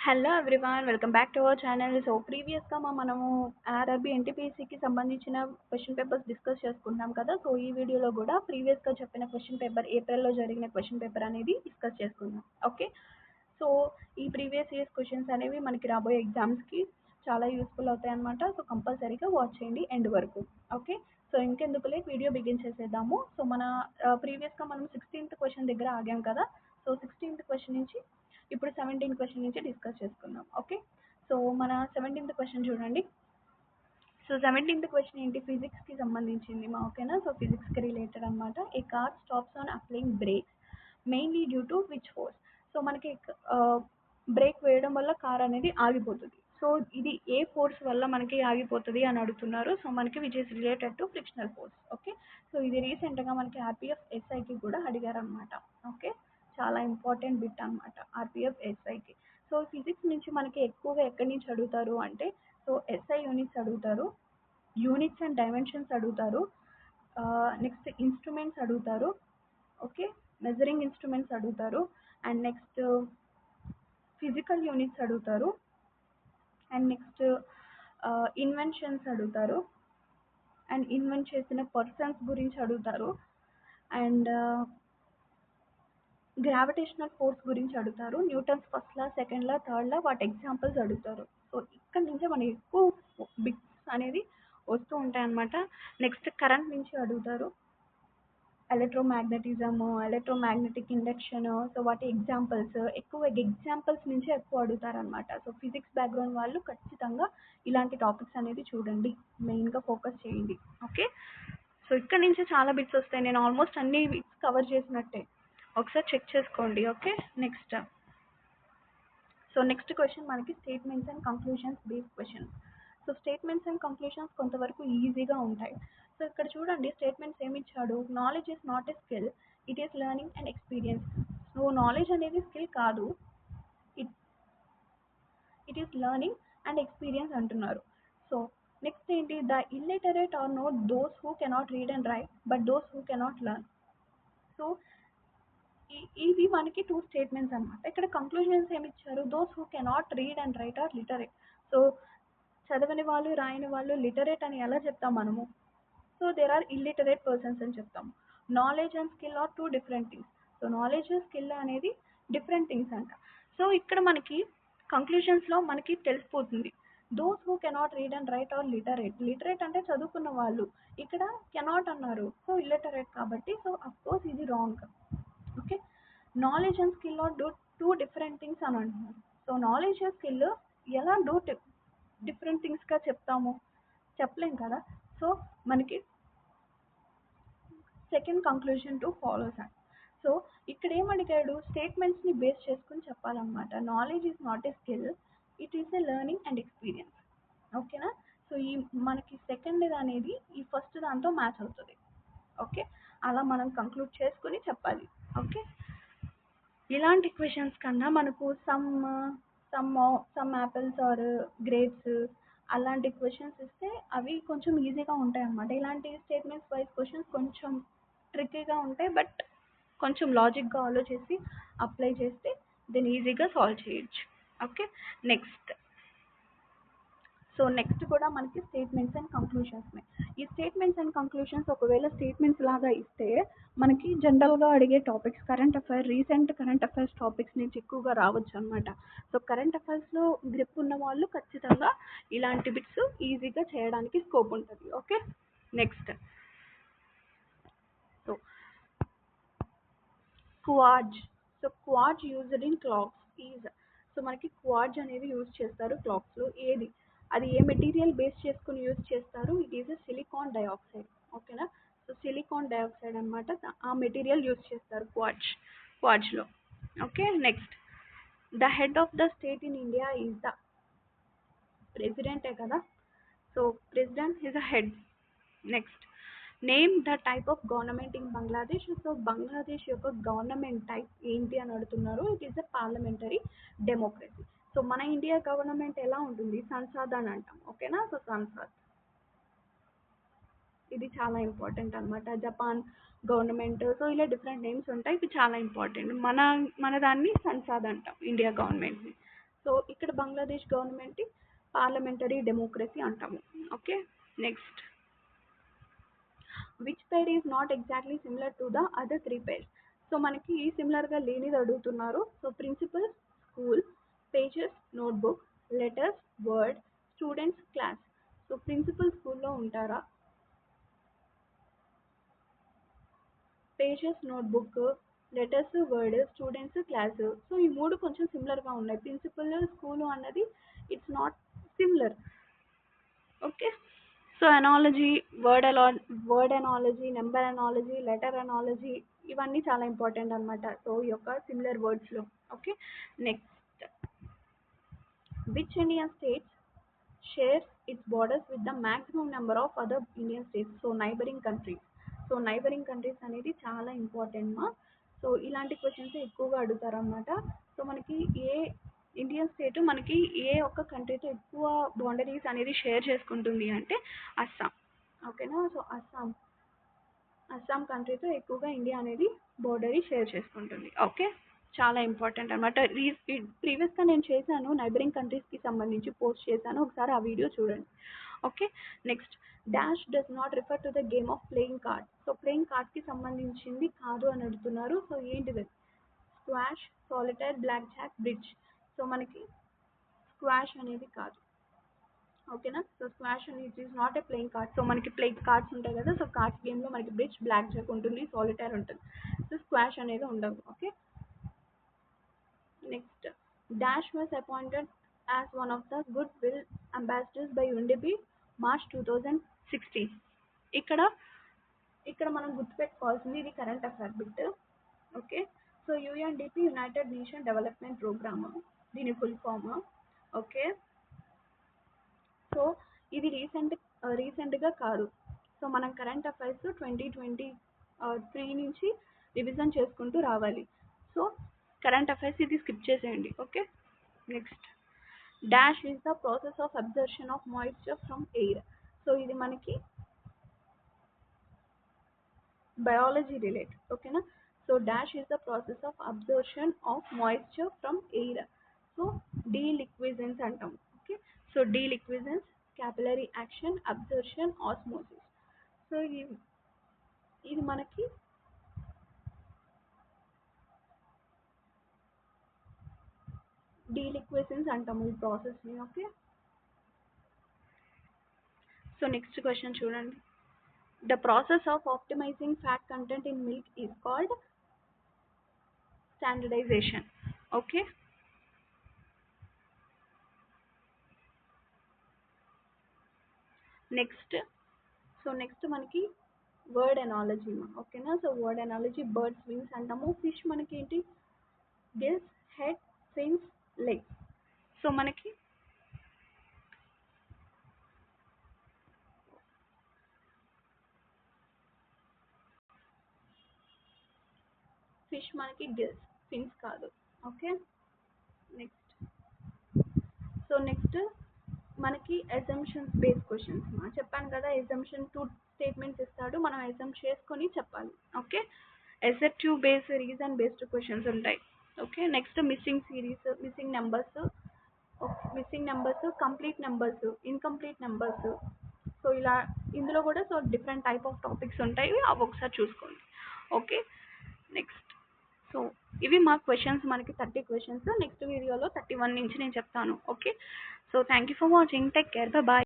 Hello everyone, welcome back to our channel. So ప్రీవియస్గా మనము RRB ఎన్టీపీసీకి సంబంధించిన క్వశ్చన్ పేపర్స్ డిస్కస్ చేసుకుంటున్నాం కదా. సో ఈ వీడియోలో కూడా ప్రీవియస్గా చెప్పిన క్వశ్చన్ పేపర్, ఏప్రిల్లో జరిగిన క్వశ్చన్ పేపర్ అనేది డిస్కస్ చేసుకుందాం. ఓకే, సో ఈ ప్రీవియస్ ఇయర్స్ క్వశ్చన్స్ అనేవి మనకి రాబోయే ఎగ్జామ్స్కి చాలా యూస్ఫుల్ అవుతాయి అన్నమాట. సో కంపల్సరీగా వాచ్ చేయండి ఎండ్ వరకు. ఓకే, సో ఇంకెందుకులే వీడియో బిగిన్ చేసేద్దాము. సో మన ప్రీవియస్గా మనం 16th క్వశ్చన్ దగ్గర ఆగాం కదా. సో 16th క్వశ్చన్ నుంచి ఇప్పుడు 17th క్వశ్చన్ నుంచి డిస్కస్ చేసుకుందాం. ఓకే, సో మన 17th క్వశ్చన్ చూడండి. సో 17th క్వశ్చన్ ఏంటి, ఫిజిక్స్కి సంబంధించింది మా. ఓకేనా, సో ఫిజిక్స్కి రిలేటెడ్ అనమాట. A car stops on applying brakes mainly due to which force. So మనకి బ్రేక్ వేయడం వల్ల కార్ అనేది ఆగిపోతుంది. సో ఇది ఏ ఫోర్స్ వల్ల మనకి ఆగిపోతుంది అని అడుగుతున్నారు. సో మనకి which is related to frictional force. Okay, so ఇది రీసెంట్గా మనకి ఆర్పిఎఫ్ ఎస్ఐకి కూడా అడిగారు అనమాట. ఓకే, చాలా ఇంపార్టెంట్ బిట్ అనమాట ఆర్పిఎఫ్ ఎస్ఐకి. సో ఫిజిక్స్ నుంచి మనకి ఎక్కువగా ఎక్కడి నుంచి అడుగుతారు అంటే, సో ఎస్ఐ యూనిట్స్ అడుగుతారు, యూనిట్స్ అండ్ డైమెన్షన్స్ అడుగుతారు, నెక్స్ట్ ఇన్స్ట్రుమెంట్స్ అడుగుతారు. ఓకే, మెజరింగ్ ఇన్స్ట్రుమెంట్స్ అడుగుతారు, అండ్ నెక్స్ట్ ఫిజికల్ యూనిట్స్ అడుగుతారు, అండ్ నెక్స్ట్ ఇన్వెన్షన్స్ అడుగుతారు, అండ్ ఇన్వెంట్ చేసిన పర్సన్స్ గురించి అడుగుతారు, అండ్ గ్రావిటేషనల్ ఫోర్స్ గురించి అడుగుతారు. న్యూటన్స్ ఫస్ట్ లా, సెకండ్ లా, థర్డ్ లా, వాటి ఎగ్జాంపుల్స్ అడుగుతారు. సో ఇక్కడ నుంచే మనకి ఎక్కువ బిట్స్ అనేది వస్తూ ఉంటాయి అన్నమాట. నెక్స్ట్ కరెంట్ నుంచి అడుగుతారు, ఎలక్ట్రోమాగ్నెటిజము, ఎలక్ట్రోమాగ్నెటిక్ ఇండక్షన్. సో వాటి ఎగ్జాంపుల్స్ ఎగ్జాంపుల్స్ నుంచి ఎక్కువ అడుగుతారనమాట. సో ఫిజిక్స్ బ్యాక్గ్రౌండ్ వాళ్ళు ఖచ్చితంగా ఇలాంటి టాపిక్స్ అనేది చూడండి, మెయిన్గా ఫోకస్ చేయండి. ఓకే, సో ఇక్కడ నుంచి చాలా బిట్స్ వస్తాయి. నేను ఆల్మోస్ట్ అన్ని బిట్స్ కవర్ చేసినట్టే, ఒకసారి చెక్ చేసుకోండి. Okay, next so next question మనకి statements and conclusions based question. So statements and conclusions కొంతవరకు ఈజీగా ఉంటాయి. సో ఇక్కడ చూడండి, స్టేట్మెంట్స్ ఏమి ఇచ్చాడు, knowledge is not a skill, it is learning and experience. So knowledge అనేది స్కిల్ కాదు, it it is learning and experience అంటున్నారు. సో నెక్స్ట్ ఏంటి, the illiterate are not those who cannot read and write but those who cannot learn. So ఇవి మనకి two statements అనమాట. ఇక్కడ conclusions ఏమి ఇచ్చారు, those who cannot read and write are literate. So చదవని వాళ్ళు, రాయని వాళ్ళు లిటరేట్ అని ఎలా చెప్తాం మనము? So there are illiterate persons అని చెప్తాము. Knowledge and skill are two different things. So knowledge skill అనేది డిఫరెంట్ థింగ్స్ అంట. సో ఇక్కడ మనకి కంక్లూషన్స్లో మనకి తెలిసిపోతుంది, those who cannot read and write are literate. Literate అంటే చదువుకున్న వాళ్ళు, ఇక్కడ కెనాట్ అన్నారు, సో ఇల్లిటరేట్ కాబట్టి, సో అఫ్కోర్స్ ఇది wrong. Okay, knowledge and skill are two different things అని అంటున్నారు. సో నాలెడ్జ్ అండ్ స్కిల్ ఎలా డిఫరెంట్ థింగ్స్గా చెప్తాము, చెప్పలేం కదా. సో మనకి second conclusion to follows and. So ఇక్కడ ఏమడిగాడు, స్టేట్మెంట్స్ని బేస్ చేసుకుని చెప్పాలన్నమాట. Knowledge is not a skill, it is a learning and experience. ఓకేనా, సో ఈ మనకి సెకండ్ అనేది ఈ ఫస్ట్ దాంతో మ్యాచ్ అవుతుంది. ఓకే, అలా మనం కంక్లూడ్ చేసుకుని చెప్పాలి. ఓకే, ఇలాంటి క్వశ్చన్స్ కన్నా మనకు సమ్ యాపిల్స్ ఆర్ గ్రేప్స్ అలాంటి క్వశ్చన్స్ ఇస్తే అవి కొంచెం ఈజీగా ఉంటాయి అన్నమాట. ఇలాంటి స్టేట్మెంట్స్ వైజ్ క్వశ్చన్స్ కొంచెం ట్రిక్కీగా ఉంటాయి, బట్ కొంచెం లాజిక్గా ఆలోచించి అప్లై చేస్తే దీన్ని ఈజీగా సాల్వ్ చేయొచ్చు. ఓకే, నెక్స్ట్ సో నెక్స్ట్ కూడా మనకి స్టేట్మెంట్స్ అండ్ కంక్లూషన్స్. ఈ స్టేట్మెంట్స్ అండ్ కంక్లూషన్స్ ఒకవేళ స్టేట్మెంట్స్ లాగా ఇస్తే మనకి జనరల్గా అడిగే topics current affair, recent current affairs topics నుంచి ఎక్కువగా రావచ్చు అనమాట. సో కరెంట్ అఫైర్స్లో గ్రిప్ ఉన్న వాళ్ళు ఖచ్చితంగా ఇలాంటి బిట్స్ ఈజీగా చేయడానికి స్కోప్ ఉంటుంది. Okay, next so quartz. So quartz used in clocks is. So మనకి క్వాడ్జ్ అనేది యూజ్ చేస్తారు క్లాక్స్లో. ఏది, అది ఏ మెటీరియల్ బేస్ చేసుకుని యూజ్ చేస్తారు, ఇట్ ఈజ్ సిలికాన్ డైఆక్సైడ్. ఓకేనా, సో సిలికాన్ డైఆక్సైడ్ అనమాట, ఆ మెటీరియల్ యూజ్ చేస్తారు క్వాడ్జ్లో. Okay, next the head of the state in India is the ప్రెసిడెంటే కదా. So president is a head. Next name the type of government in Bangladesh. So Bangladesh యొక్క government type ఏంటి అని అడుగుతున్నారు. It is a parliamentary democracy. So మన India government ఎలా ఉంటుంది, సంసద్ అని అంటాం. ఓకేనా, సో సంసద్ ఇది చాలా ఇంపార్టెంట్ అనమాట. జపాన్ గవర్నమెంట్, సో ఇలా డిఫరెంట్ నేమ్స్ ఉంటాయి, ఇవి చాలా ఇంపార్టెంట్. మన దాన్ని సంసద్ అంటాం, ఇండియా గవర్నమెంట్ని. సో ఇక్కడ బంగ్లాదేశ్ గవర్నమెంట్ పార్లమెంటరీ డెమోక్రసీ అంటాము. Okay, next which pair is not exactly similar to the other 3 pairs. So మనకి సిమిలర్గా లేనిది అడుగుతున్నారు. So principal school, pages notebook, letters word, students class. So principal స్కూల్లో ఉంటారా, pages notebook, letters word, students class. So ఈ మూడు కొంచెం సిమిలర్గా ఉన్నాయి. ప్రిన్సిపల్ స్కూల్ అన్నది it's not similar. Okay, so analogy, word analogy, number analogy, letter analogy ఇవన్నీ చాలా ఇంపార్టెంట్ అనమాట. సో ఈ యొక్క సిమిలర్ వర్డ్స్లో. Okay, next which Indian states shares its borders with the maximum number of other Indian states. So neighbouring countries. So neighbouring countries అనేది చాలా important మా. So ఇలాంటి క్వశ్చన్స్ ఎక్కువగా అడుగుతారు అనమాట. సో మనకి ఏ ఇండియన్ స్టేట్ మనకి ఏ ఒక్క కంట్రీతో ఎక్కువ బౌండరీస్ అనేది షేర్ చేసుకుంటుంది అంటే అస్సాం. ఓకేనా, సో అస్సాం కంట్రీతో ఎక్కువగా ఇండియా అనేది బౌండరీ షేర్ చేసుకుంటుంది. ఓకే, చాలా ఇంపార్టెంట్ అనమాట. ప్రీవియస్గా నేను చేశాను, నైబరింగ్ కంట్రీస్కి సంబంధించి పోస్ట్ చేశాను, ఒకసారి ఆ వీడియో చూడండి. Okay, next dash does not refer to the game of playing card. So playing కార్డ్కి సంబంధించింది కాదు అని అడుగుతున్నారు. సో ఏంటిది, squash, solitaire, blackjack, bridge. So మనకి స్క్వాష్ అనేది కాదు. ఓకేనా, సో స్క్వాష్ అనేది it is not a playing card. So మనకి ప్లేయింగ్ కార్డ్స్ ఉంటాయి కదా, సో కార్డ్స్ గేమ్లో మనకి బ్రిడ్జ్, బ్లాక్ జాక్ ఉంటుంది, సాలిటైర్ ఉంటుంది. సో స్క్వాష్ అనేది ఉండదు. Okay, next dash was appointed as one of the goodwill ambassadors by UNDP March 2016. ఇక్కడ మనం గుర్తుపెట్టుకోవాల్సింది ఇది current affair bit. Okay, so UNDP United Nation Development Programme, దీని full form. Okay, so ఇది రీసెంట్గా కాదు. సో మనం కరెంట్ అఫైర్స్ 2023 నుంచి రివిజన్ చేసుకుంటూ రావాలి. సో కరెంట్ అఫైర్స్ ఇది స్కిప్ చేసేయండి. Okay, next dash is the process of absorption of moisture from air. So ఇది మనకి బయాలజీ రిలేటెడ్. ఓకేనా, so dash is the process of absorption of moisture from air. So deliquescence అంటాం. Okay, so deliquescence, capillary action, absorption, osmosis. So ఇది మనకి deliquescence అంటాము ఈ ప్రాసెస్ని. Okay, so next question చూడండి. The process of optimising fat content in milk is called standardisation. Okay, next మనకి word analogy. ఓకేనా, so word analogy birds wings అంటాము. Fish మనకి ఏంటి, gills, head, fins, legs. So మనకి ఫిష్ మనకి gills, fins కాదు. Okay, next మనకి assumptions based questions. చెప్పాను కదా, అసంప్షన్ 2 స్టేట్మెంట్స్ ఇస్తాడు, మనం అసంప్ చేసుకొని చెప్పాలి. Okay, ఎసెప్టివ్ based, reason based questions ఉంటాయి. Okay, next missing series, missing numbers, complete numbers, incomplete numbers. So ఇలా ఇందులో కూడా so different type of topics ఉంటాయి, అవి ఒకసారి చూసుకోండి. ఓకే, నెక్స్ట్ సో ఇవి మా క్వశ్చన్స్, మనకి 30 క్వశ్చన్స్. నెక్స్ట్ వీడియోలో 31 నుంచి నేను చెప్తాను. Okay, so thank you for watching, take care, bye.